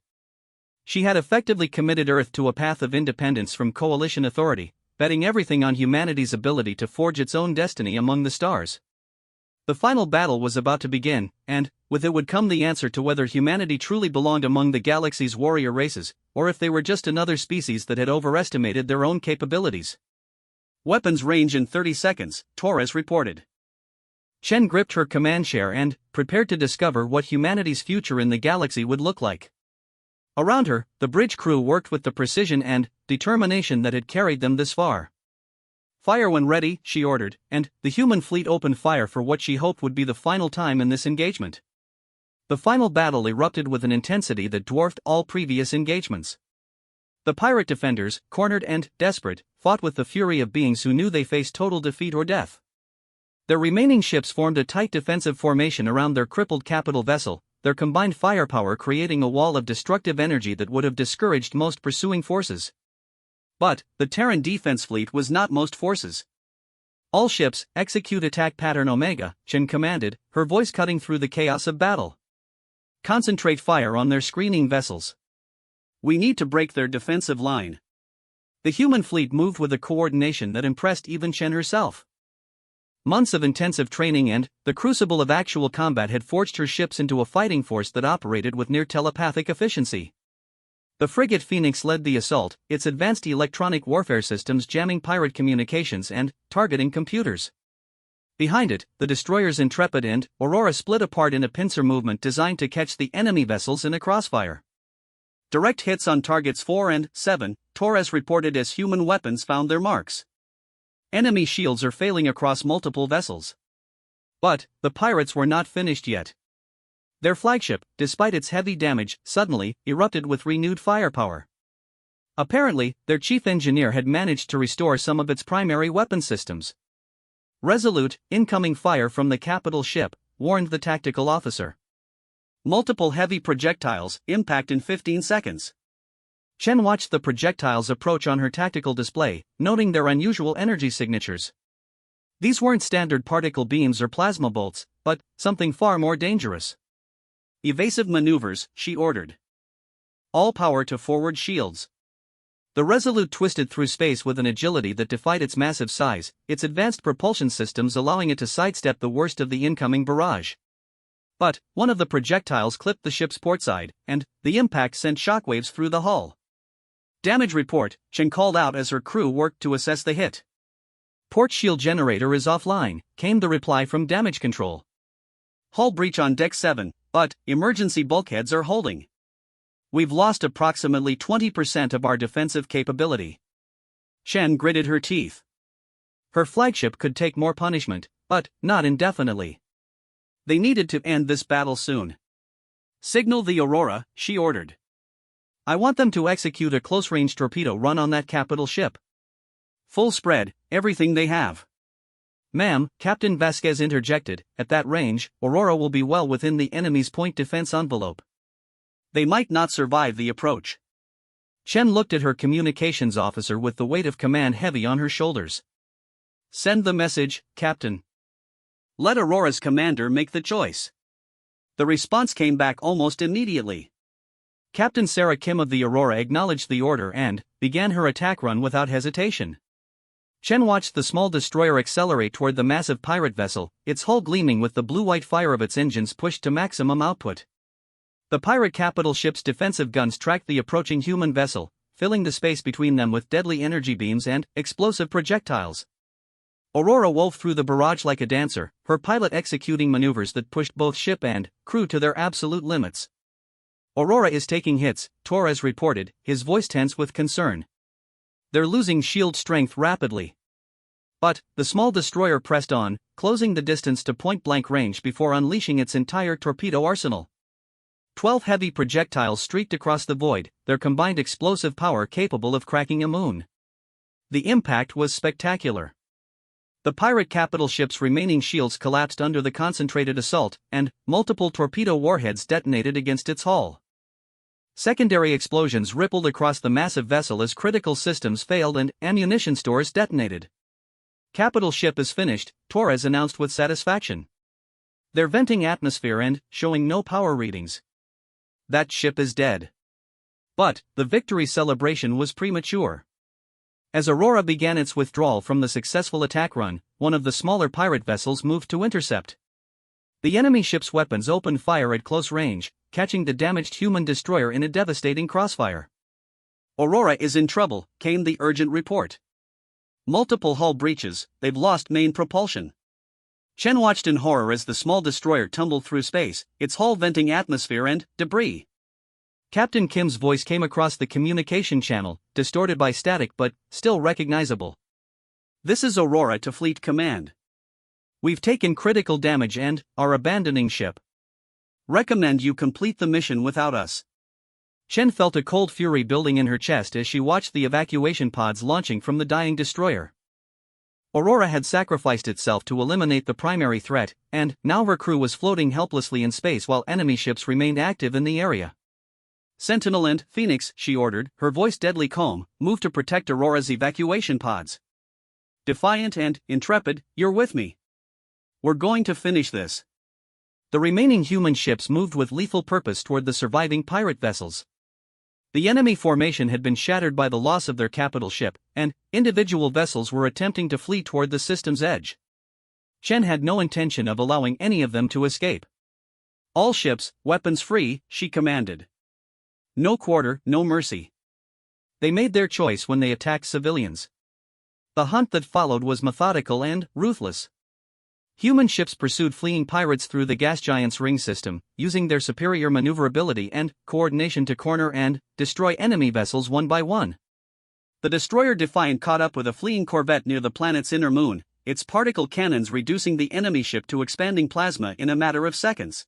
She had effectively committed Earth to a path of independence from coalition authority, betting everything on humanity's ability to forge its own destiny among the stars. The final battle was about to begin, and, with it would come the answer to whether humanity truly belonged among the galaxy's warrior races, or if they were just another species that had overestimated their own capabilities. Weapons range in 30 seconds, Torres reported. Chen gripped her command chair and prepared to discover what humanity's future in the galaxy would look like. Around her, the bridge crew worked with the precision and determination that had carried them this far. Fire when ready, she ordered, and the human fleet opened fire for what she hoped would be the final time in this engagement. The final battle erupted with an intensity that dwarfed all previous engagements. The pirate defenders, cornered and desperate, fought with the fury of beings who knew they faced total defeat or death. Their remaining ships formed a tight defensive formation around their crippled capital vessel, their combined firepower creating a wall of destructive energy that would have discouraged most pursuing forces. But the Terran defense fleet was not most forces. All ships, execute attack pattern Omega, Chen commanded, her voice cutting through the chaos of battle. Concentrate fire on their screening vessels. We need to break their defensive line. The human fleet moved with a coordination that impressed even Chen herself. Months of intensive training and the crucible of actual combat had forged her ships into a fighting force that operated with near telepathic efficiency. The frigate Phoenix led the assault, its advanced electronic warfare systems jamming pirate communications and targeting computers. Behind it, the destroyers Intrepid and Aurora split apart in a pincer movement designed to catch the enemy vessels in a crossfire. Direct hits on targets 4 and 7, Torres reported as human weapons found their marks. Enemy shields are failing across multiple vessels. But the pirates were not finished yet. Their flagship, despite its heavy damage, suddenly erupted with renewed firepower. Apparently, their chief engineer had managed to restore some of its primary weapon systems. Resolute, incoming fire from the capital ship, warned the tactical officer. Multiple heavy projectiles, impact in 15 seconds. Chen watched the projectiles approach on her tactical display, noting their unusual energy signatures. These weren't standard particle beams or plasma bolts, but something far more dangerous. Evasive maneuvers, she ordered. All power to forward shields. The Resolute twisted through space with an agility that defied its massive size, its advanced propulsion systems allowing it to sidestep the worst of the incoming barrage. But one of the projectiles clipped the ship's portside, and the impact sent shockwaves through the hull. Damage report, Chen called out as her crew worked to assess the hit. Port shield generator is offline, came the reply from damage control. Hull breach on deck 7, but emergency bulkheads are holding. We've lost approximately 20% of our defensive capability. Chen gritted her teeth. Her flagship could take more punishment, but not indefinitely. They needed to end this battle soon. Signal the Aurora, she ordered. I want them to execute a close-range torpedo run on that capital ship. Full spread, everything they have. Ma'am, Captain Vasquez interjected, at that range, Aurora will be well within the enemy's point defense envelope. They might not survive the approach. Chen looked at her communications officer with the weight of command heavy on her shoulders. Send the message, Captain. Let Aurora's commander make the choice. The response came back almost immediately. Captain Sarah Kim of the Aurora acknowledged the order and began her attack run without hesitation. Chen watched the small destroyer accelerate toward the massive pirate vessel, its hull gleaming with the blue-white fire of its engines pushed to maximum output. The pirate capital ship's defensive guns tracked the approaching human vessel, filling the space between them with deadly energy beams and explosive projectiles. Aurora wove through the barrage like a dancer, her pilot executing maneuvers that pushed both ship and crew to their absolute limits. "Aurora is taking hits," Torres reported, his voice tense with concern. "They're losing shield strength rapidly." But the small destroyer pressed on, closing the distance to point-blank range before unleashing its entire torpedo arsenal. 12 heavy projectiles streaked across the void, their combined explosive power capable of cracking a moon. The impact was spectacular. The pirate capital ship's remaining shields collapsed under the concentrated assault, and multiple torpedo warheads detonated against its hull. Secondary explosions rippled across the massive vessel as critical systems failed and ammunition stores detonated. "Capital ship is finished," Torres announced with satisfaction. "They're venting atmosphere and showing no power readings. That ship is dead." But the victory celebration was premature. As Aurora began its withdrawal from the successful attack run, one of the smaller pirate vessels moved to intercept. The enemy ship's weapons opened fire at close range, catching the damaged human destroyer in a devastating crossfire. "Aurora is in trouble," came the urgent report. "Multiple hull breaches, they've lost main propulsion." Chen watched in horror as the small destroyer tumbled through space, its hull venting atmosphere and debris. Captain Kim's voice came across the communication channel, distorted by static but still recognizable. "This is Aurora to Fleet Command. We've taken critical damage and are abandoning ship. Recommend you complete the mission without us." Chen felt a cold fury building in her chest as she watched the evacuation pods launching from the dying destroyer. Aurora had sacrificed itself to eliminate the primary threat, and now her crew was floating helplessly in space while enemy ships remained active in the area. "Sentinel and Phoenix," she ordered, her voice deadly calm, "move to protect Aurora's evacuation pods. Defiant and Intrepid, you're with me. We're going to finish this." The remaining human ships moved with lethal purpose toward the surviving pirate vessels. The enemy formation had been shattered by the loss of their capital ship, and individual vessels were attempting to flee toward the system's edge. Chen had no intention of allowing any of them to escape. "All ships, weapons free," she commanded. "No quarter, no mercy." They made their choice when they attacked civilians. The hunt that followed was methodical and ruthless. Human ships pursued fleeing pirates through the gas giant's ring system, using their superior maneuverability and coordination to corner and destroy enemy vessels one by one. The destroyer Defiant caught up with a fleeing corvette near the planet's inner moon, its particle cannons reducing the enemy ship to expanding plasma in a matter of seconds.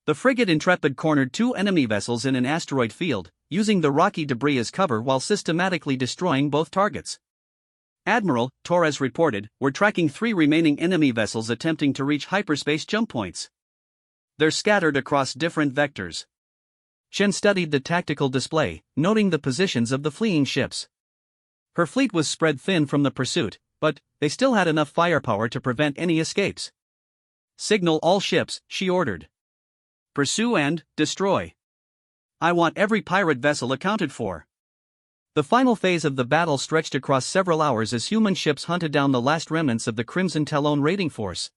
The frigate Intrepid cornered 2 enemy vessels in an asteroid field, using the rocky debris as cover while systematically destroying both targets. "Admiral," Torres reported, "we're tracking 3 remaining enemy vessels attempting to reach hyperspace jump points. They're scattered across different vectors." Chen studied the tactical display, noting the positions of the fleeing ships. Her fleet was spread thin from the pursuit, but they still had enough firepower to prevent any escapes. "Signal all ships," she ordered. "Pursue and destroy. I want every pirate vessel accounted for." The final phase of the battle stretched across several hours as human ships hunted down the last remnants of the Crimson Talon raiding force.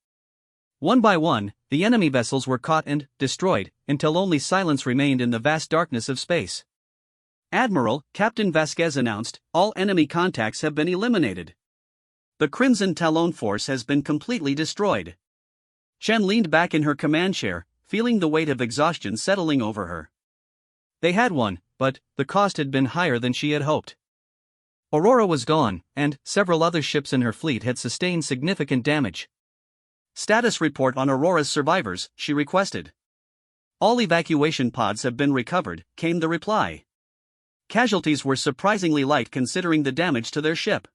One by one, the enemy vessels were caught and destroyed, until only silence remained in the vast darkness of space. "Admiral," Captain Vasquez announced, "all enemy contacts have been eliminated. The Crimson Talon force has been completely destroyed." Chen leaned back in her command chair, feeling the weight of exhaustion settling over her. They had won, but the cost had been higher than she had hoped. Aurora was gone, and several other ships in her fleet had sustained significant damage. "Status report on Aurora's survivors," she requested. "All evacuation pods have been recovered," came the reply. "Casualties were surprisingly light considering the damage to their ship."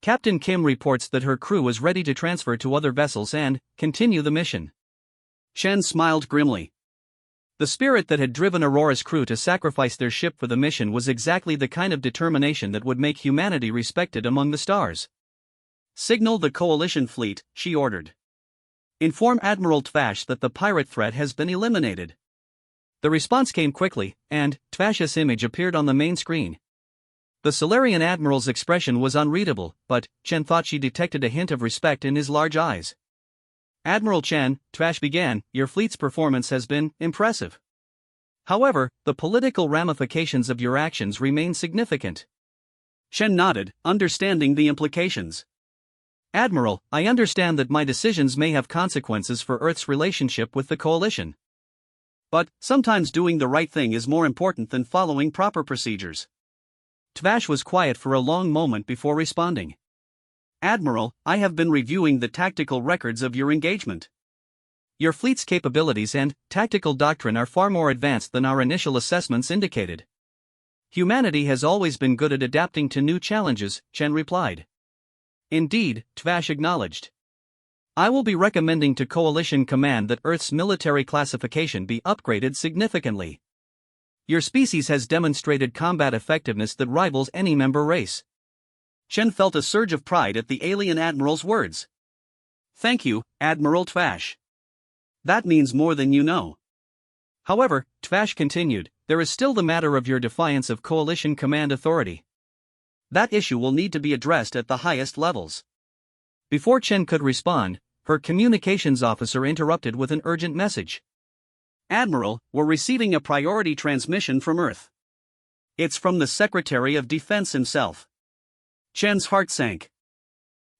Captain Kim reports that her crew was ready to transfer to other vessels and continue the mission. Chen smiled grimly. The spirit that had driven Aurora's crew to sacrifice their ship for the mission was exactly the kind of determination that would make humanity respected among the stars. "Signal the coalition fleet," she ordered. "Inform Admiral Tvash that the pirate threat has been eliminated." The response came quickly, and Tvash's image appeared on the main screen. The Solarian Admiral's expression was unreadable, but Chen thought she detected a hint of respect in his large eyes. "Admiral Chen," Tvash began, "your fleet's performance has been impressive. However, the political ramifications of your actions remain significant. Chen nodded, understanding the implications. Admiral, I understand that my decisions may have consequences for Earth's relationship with the Coalition. But, sometimes doing the right thing is more important than following proper procedures. Tvash was quiet for a long moment before responding. Admiral, I have been reviewing the tactical records of your engagement. Your fleet's capabilities and tactical doctrine are far more advanced than our initial assessments indicated. Humanity has always been good at adapting to new challenges, Chen replied. Indeed, Tvash acknowledged. I will be recommending to Coalition Command that Earth's military classification be upgraded significantly. Your species has demonstrated combat effectiveness that rivals any member race. Chen felt a surge of pride at the alien admiral's words. Thank you, Admiral Tvash. That means more than you know. However, Tvash continued, there is still the matter of your defiance of Coalition Command authority. That issue will need to be addressed at the highest levels. Before Chen could respond, her communications officer interrupted with an urgent message. Admiral, we're receiving a priority transmission from Earth. It's from the Secretary of Defense himself. Chen's heart sank.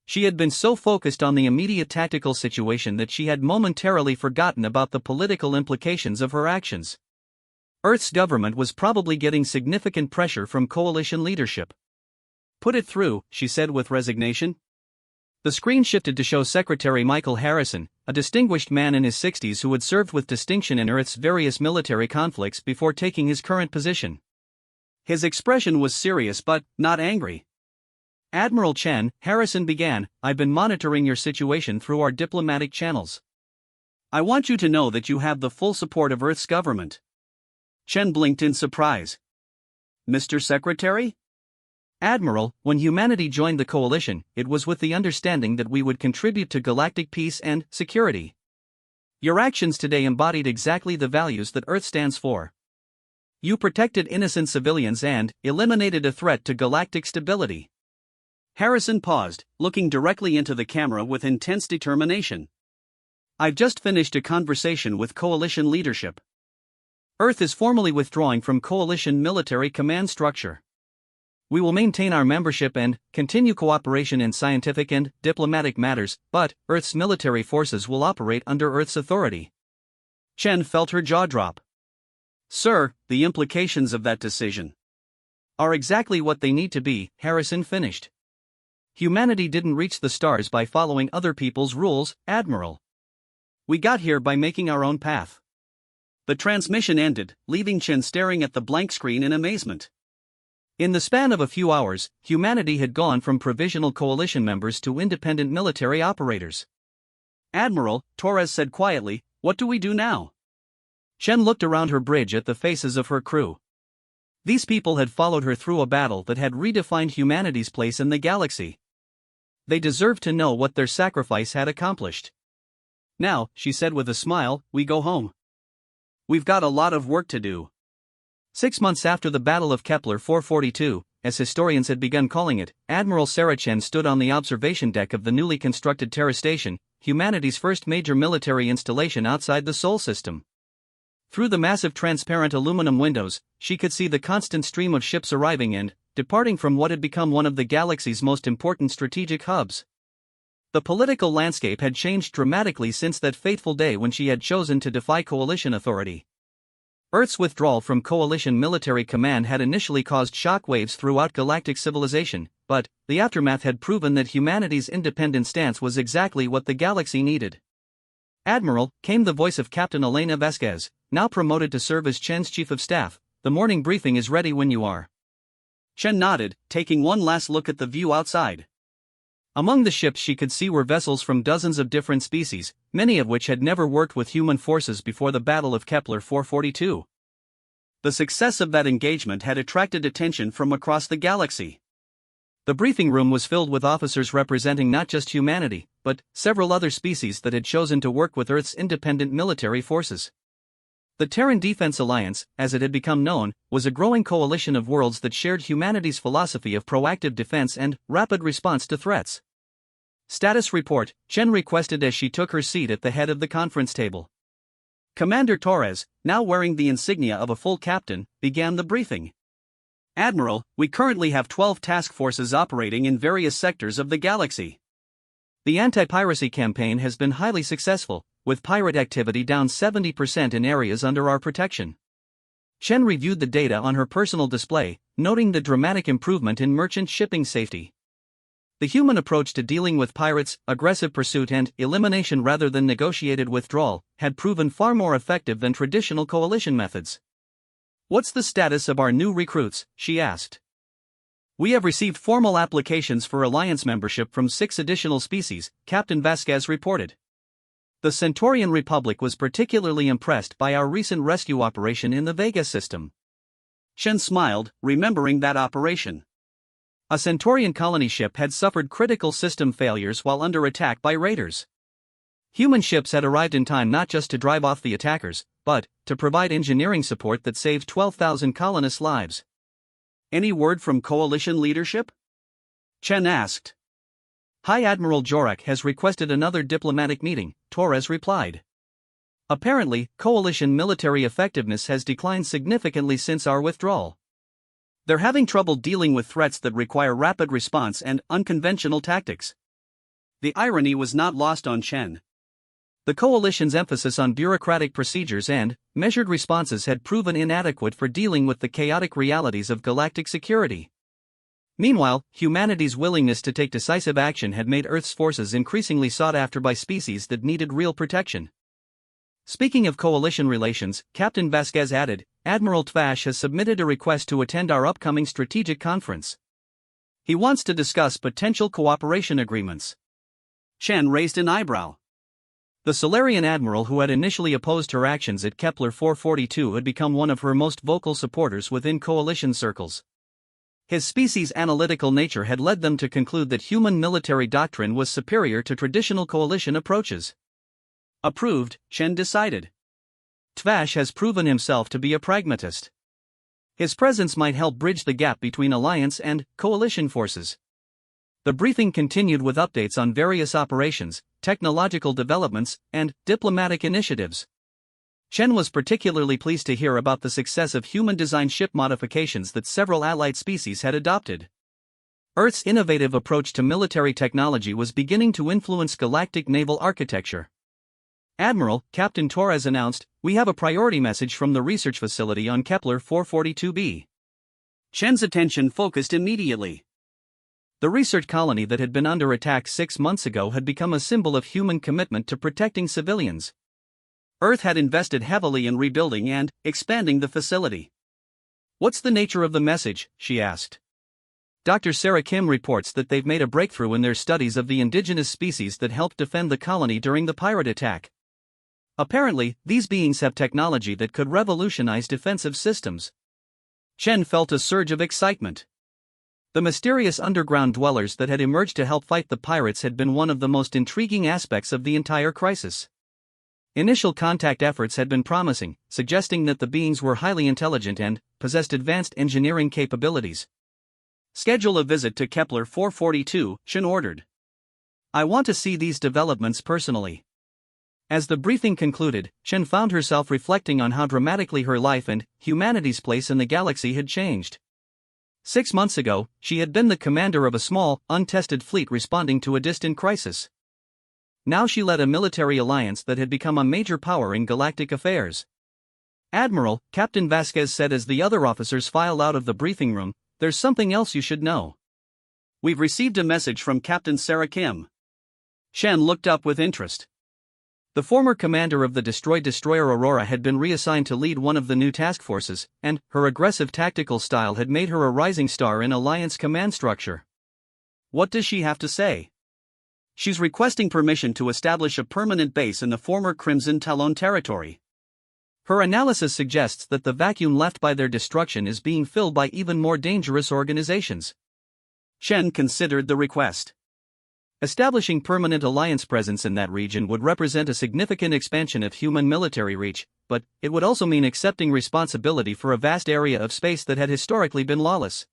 She had been so focused on the immediate tactical situation that she had momentarily forgotten about the political implications of her actions. Earth's government was probably getting significant pressure from coalition leadership. Put it through, she said with resignation. The screen shifted to show Secretary Michael Harrison, a distinguished man in his 60s who had served with distinction in Earth's various military conflicts before taking his current position. His expression was serious but not angry. Admiral Chen, Harrison began, I've been monitoring your situation through our diplomatic channels. I want you to know that you have the full support of Earth's government. Chen blinked in surprise. Mr. Secretary? Admiral, when humanity joined the coalition, it was with the understanding that we would contribute to galactic peace and security. Your actions today embodied exactly the values that Earth stands for. You protected innocent civilians and eliminated a threat to galactic stability. Harrison paused, looking directly into the camera with intense determination. I've just finished a conversation with coalition leadership. Earth is formally withdrawing from coalition military command structure. We will maintain our membership and continue cooperation in scientific and diplomatic matters, but Earth's military forces will operate under Earth's authority. Chen felt her jaw drop. Sir, the implications of that decision are exactly what they need to be, Harrison finished. Humanity didn't reach the stars by following other people's rules, Admiral. We got here by making our own path. The transmission ended, leaving Chen staring at the blank screen in amazement. In the span of a few hours, humanity had gone from provisional coalition members to independent military operators. Admiral, Torres said quietly, what do we do now? Chen looked around her bridge at the faces of her crew. These people had followed her through a battle that had redefined humanity's place in the galaxy. They deserved to know what their sacrifice had accomplished. Now, she said with a smile, we go home. We've got a lot of work to do. 6 months after the Battle of Kepler 442, as historians had begun calling it, Admiral Sarah Chen stood on the observation deck of the newly constructed Terra Station, humanity's first major military installation outside the Sol system. Through the massive transparent aluminum windows, she could see the constant stream of ships arriving and departing from what had become one of the galaxy's most important strategic hubs. The political landscape had changed dramatically since that fateful day when she had chosen to defy coalition authority. Earth's withdrawal from coalition military command had initially caused shockwaves throughout galactic civilization, but the aftermath had proven that humanity's independent stance was exactly what the galaxy needed. Admiral, came the voice of Captain Elena Vasquez, now promoted to serve as Chen's chief of staff, the morning briefing is ready when you are. Chen nodded, taking one last look at the view outside. Among the ships she could see were vessels from dozens of different species, many of which had never worked with human forces before the Battle of Kepler 442. The success of that engagement had attracted attention from across the galaxy. The briefing room was filled with officers representing not just humanity, but several other species that had chosen to work with Earth's independent military forces. The Terran Defense Alliance, as it had become known, was a growing coalition of worlds that shared humanity's philosophy of proactive defense and rapid response to threats. Status report, Chen requested as she took her seat at the head of the conference table. Commander Torres, now wearing the insignia of a full captain, began the briefing. Admiral, we currently have 12 task forces operating in various sectors of the galaxy. The anti-piracy campaign has been highly successful, with pirate activity down 70% in areas under our protection. Chen reviewed the data on her personal display, noting the dramatic improvement in merchant shipping safety. The human approach to dealing with pirates, aggressive pursuit and elimination rather than negotiated withdrawal, had proven far more effective than traditional coalition methods. "What's the status of our new recruits?" she asked. "We have received formal applications for alliance membership from 6 additional species," Captain Vasquez reported. "The Centaurian Republic was particularly impressed by our recent rescue operation in the Vega system." Chen smiled, remembering that operation. A Centaurian colony ship had suffered critical system failures while under attack by raiders. Human ships had arrived in time not just to drive off the attackers, but to provide engineering support that saved 12,000 colonists' lives. "Any word from coalition leadership?" Chen asked. "High Admiral Jorak has requested another diplomatic meeting," Torres replied. "Apparently, coalition military effectiveness has declined significantly since our withdrawal. They're having trouble dealing with threats that require rapid response and unconventional tactics." The irony was not lost on Chen. The coalition's emphasis on bureaucratic procedures and measured responses had proven inadequate for dealing with the chaotic realities of galactic security. Meanwhile, humanity's willingness to take decisive action had made Earth's forces increasingly sought after by species that needed real protection. Speaking of coalition relations, Captain Vasquez added, "Admiral Tvash has submitted a request to attend our upcoming strategic conference. He wants to discuss potential cooperation agreements." Chen raised an eyebrow. The Solarian admiral who had initially opposed her actions at Kepler 442 had become one of her most vocal supporters within coalition circles. His species' analytical nature had led them to conclude that human military doctrine was superior to traditional coalition approaches. "Approved," Chen decided. Tvash has proven himself to be a pragmatist. His presence might help bridge the gap between alliance and coalition forces. The briefing continued with updates on various operations, technological developments, and diplomatic initiatives. Chen was particularly pleased to hear about the success of human-designed ship modifications that several allied species had adopted. Earth's innovative approach to military technology was beginning to influence galactic naval architecture. "Admiral," Captain Torres announced, "we have a priority message from the research facility on Kepler 442b. Chen's attention focused immediately. The research colony that had been under attack 6 months ago had become a symbol of human commitment to protecting civilians. Earth had invested heavily in rebuilding and expanding the facility. "What's the nature of the message?" she asked. Dr. Sarah Kim reports that they've made a breakthrough in their studies of the indigenous species that helped defend the colony during the pirate attack. Apparently, these beings have technology that could revolutionize defensive systems. Chen felt a surge of excitement. The mysterious underground dwellers that had emerged to help fight the pirates had been one of the most intriguing aspects of the entire crisis. Initial contact efforts had been promising, suggesting that the beings were highly intelligent and possessed advanced engineering capabilities. "Schedule a visit to Kepler 442, Chen ordered. "I want to see these developments personally." As the briefing concluded, Chen found herself reflecting on how dramatically her life and humanity's place in the galaxy had changed. 6 months ago, she had been the commander of a small, untested fleet responding to a distant crisis. Now she led a military alliance that had become a major power in galactic affairs. "Admiral," Captain Vasquez said as the other officers filed out of the briefing room, "there's something else you should know. We've received a message from Captain Sarah Kim." Chen looked up with interest. The former commander of the destroyed destroyer Aurora had been reassigned to lead one of the new task forces, and her aggressive tactical style had made her a rising star in Alliance command structure. "What does she have to say?" "She's requesting permission to establish a permanent base in the former Crimson Talon territory. Her analysis suggests that the vacuum left by their destruction is being filled by even more dangerous organizations." Chen considered the request. Establishing permanent alliance presence in that region would represent a significant expansion of human military reach, but it would also mean accepting responsibility for a vast area of space that had historically been lawless.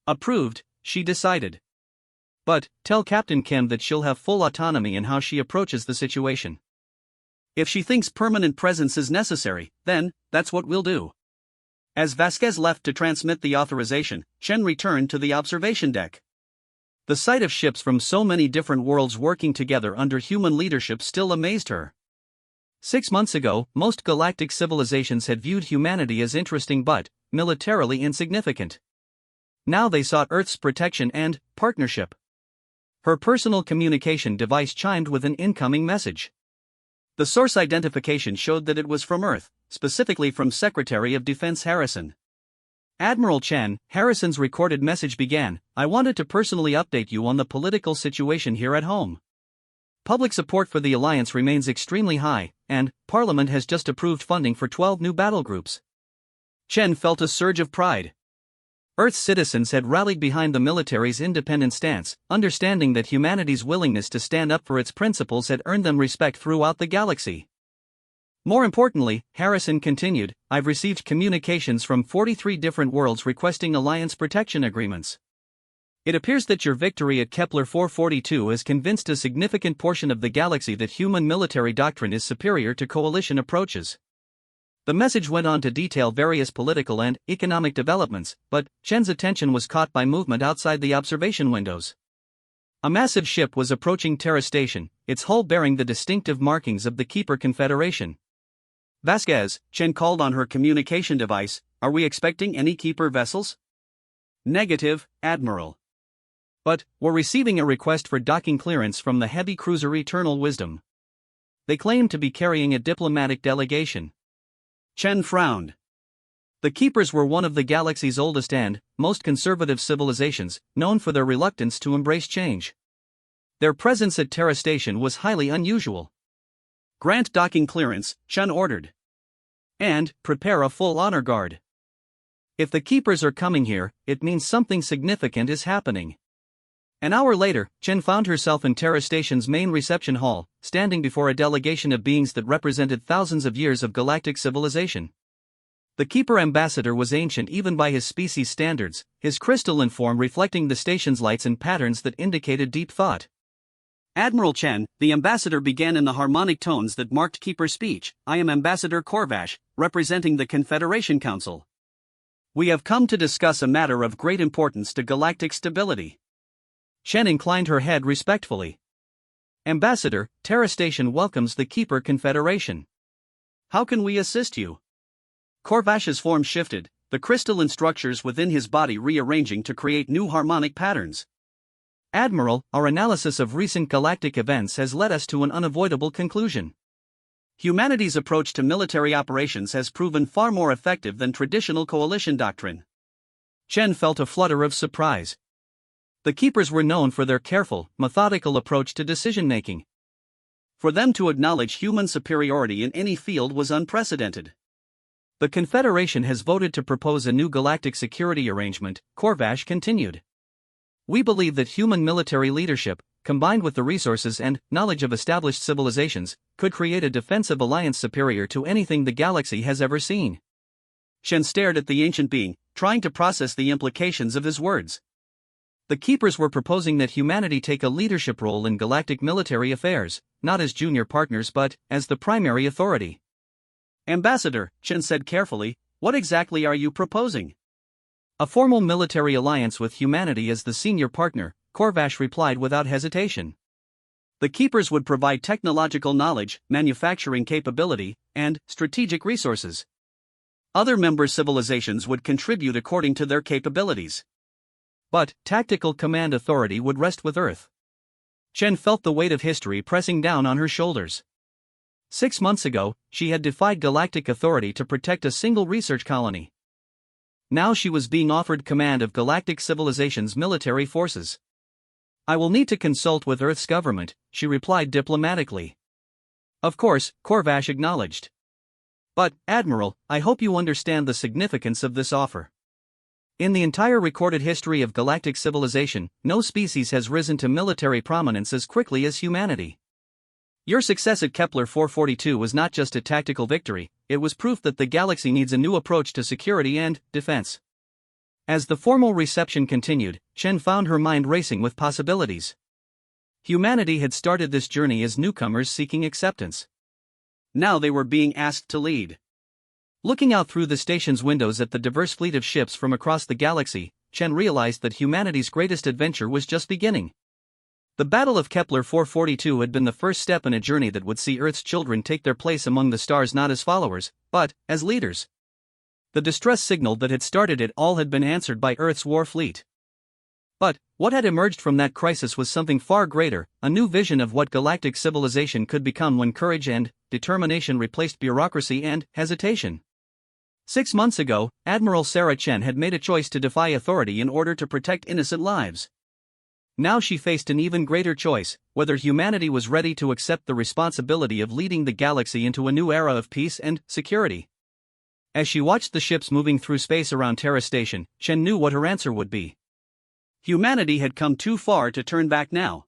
"Approved," she decided. "But tell Captain Kim that she'll have full autonomy in how she approaches the situation." If she thinks permanent presence is necessary, then that's what we'll do. As Vasquez left to transmit the authorization, Chen returned to the observation deck. The sight of ships from so many different worlds working together under human leadership still amazed her. 6 months ago, most galactic civilizations had viewed humanity as interesting but militarily insignificant. Now they sought Earth's protection and partnership. Her personal communication device chimed with an incoming message. The source identification showed that it was from Earth, specifically from Secretary of Defense Harrison. Admiral Chen, Harrison's recorded message began, "I wanted to personally update you on the political situation here at home. Public support for the alliance remains extremely high, and Parliament has just approved funding for 12 new battle groups." Chen felt a surge of pride. Earth's citizens had rallied behind the military's independent stance, understanding that humanity's willingness to stand up for its principles had earned them respect throughout the galaxy. More importantly, Harrison continued, "I've received communications from 43 different worlds requesting alliance protection agreements. It appears that your victory at Kepler 442 has convinced a significant portion of the galaxy that human military doctrine is superior to coalition approaches." The message went on to detail various political and economic developments, but Chen's attention was caught by movement outside the observation windows. A massive ship was approaching Terra Station, its hull bearing the distinctive markings of the Keeper Confederation. "Vasquez," Chen called on her communication device, "are we expecting any Keeper vessels?" "Negative, Admiral. But we're receiving a request for docking clearance from the heavy cruiser Eternal Wisdom. They claim to be carrying a diplomatic delegation." Chen frowned. The Keepers were one of the galaxy's oldest and most conservative civilizations, known for their reluctance to embrace change. Their presence at Terra Station was highly unusual. "Grant docking clearance," Chen ordered. "And prepare a full honor guard. If the Keepers are coming here, it means something significant is happening." An hour later, Chen found herself in Terra Station's main reception hall, standing before a delegation of beings that represented thousands of years of galactic civilization. The Keeper ambassador was ancient even by his species standards, his crystalline form reflecting the station's lights and patterns that indicated deep thought. "Admiral Chen," the ambassador began in the harmonic tones that marked Keeper speech, "I am Ambassador Corvash, representing the Confederation Council. We have come to discuss a matter of great importance to galactic stability." Chen inclined her head respectfully. "Ambassador, Terra Station welcomes the Keeper Confederation. How can we assist you?" Corvash's form shifted, the crystalline structures within his body rearranging to create new harmonic patterns. "Admiral, our analysis of recent galactic events has led us to an unavoidable conclusion. Humanity's approach to military operations has proven far more effective than traditional coalition doctrine." Chen felt a flutter of surprise. The Keepers were known for their careful, methodical approach to decision-making. For them to acknowledge human superiority in any field was unprecedented. "The Confederation has voted to propose a new galactic security arrangement," Corvash continued. "We believe that human military leadership, combined with the resources and knowledge of established civilizations, could create a defensive alliance superior to anything the galaxy has ever seen." Shen stared at the ancient being, trying to process the implications of his words. The Keepers were proposing that humanity take a leadership role in galactic military affairs, not as junior partners but as the primary authority. "Ambassador," Chen said carefully, "what exactly are you proposing?" "A formal military alliance with humanity as the senior partner," Corvash replied without hesitation. "The Keepers would provide technological knowledge, manufacturing capability, and strategic resources. Other member civilizations would contribute according to their capabilities. But tactical command authority would rest with Earth." Chen felt the weight of history pressing down on her shoulders. 6 months ago, she had defied galactic authority to protect a single research colony. Now she was being offered command of galactic civilization's military forces. "I will need to consult with Earth's government," she replied diplomatically. "Of course," Corvash acknowledged. "But, Admiral, I hope you understand the significance of this offer. In the entire recorded history of galactic civilization, no species has risen to military prominence as quickly as humanity. Your success at Kepler 442 was not just a tactical victory, it was proof that the galaxy needs a new approach to security and defense." As the formal reception continued, Chen found her mind racing with possibilities. Humanity had started this journey as newcomers seeking acceptance. now they were being asked to lead. Looking out through the station's windows at the diverse fleet of ships from across the galaxy, Chen realized that humanity's greatest adventure was just beginning. The Battle of Kepler 442 had been the first step in a journey that would see Earth's children take their place among the stars not as followers, but as leaders. The distress signal that had started it all had been answered by Earth's war fleet. But what had emerged from that crisis was something far greater, a new vision of what galactic civilization could become when courage and determination replaced bureaucracy and hesitation. 6 months ago, Admiral Sarah Chen had made a choice to defy authority in order to protect innocent lives. Now she faced an even greater choice, whether humanity was ready to accept the responsibility of leading the galaxy into a new era of peace and security. As she watched the ships moving through space around Terra Station, Chen knew what her answer would be. Humanity had come too far to turn back now.